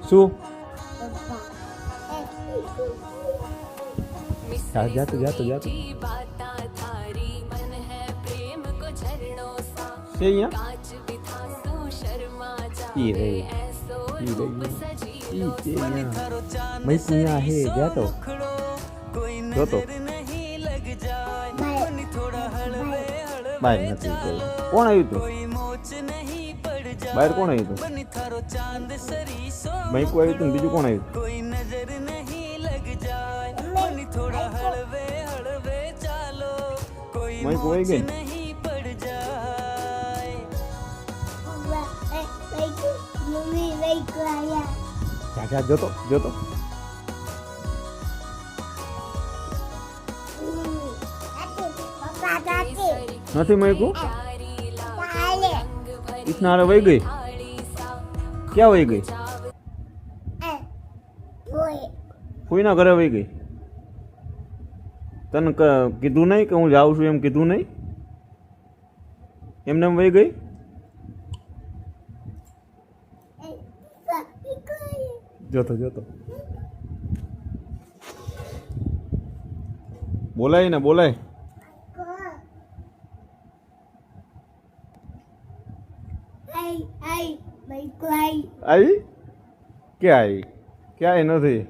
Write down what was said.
શું જાતો જાતો જાતો છે અહીંયા ઈ રે ઈ છે અહીંયા મૈયા હે જાતો જોતો બહાર નથી ગયું. કોણ આવ્યું તું બહાર? કોણ આવ્યું તું? મૈકુ આવ્યું તું ને બીજું કોણ આવ્યું? મૈકુ આવી ગઈ. જા જોતો જોતો નથી મૈકુ. ઇતના હારે વહી ગઈ. ક્યાં વહી ગઈ? ફૂઈના ઘરે વહી ગઈ. તને કીધું નહીં કે હું જાઉં છું? એમ કીધું નહીં? એમને એમ વહી ગઈ? જોતો જોતો બોલાય ને બોલાય. આવી ક્યાં આવી? ક્યાંય નથી.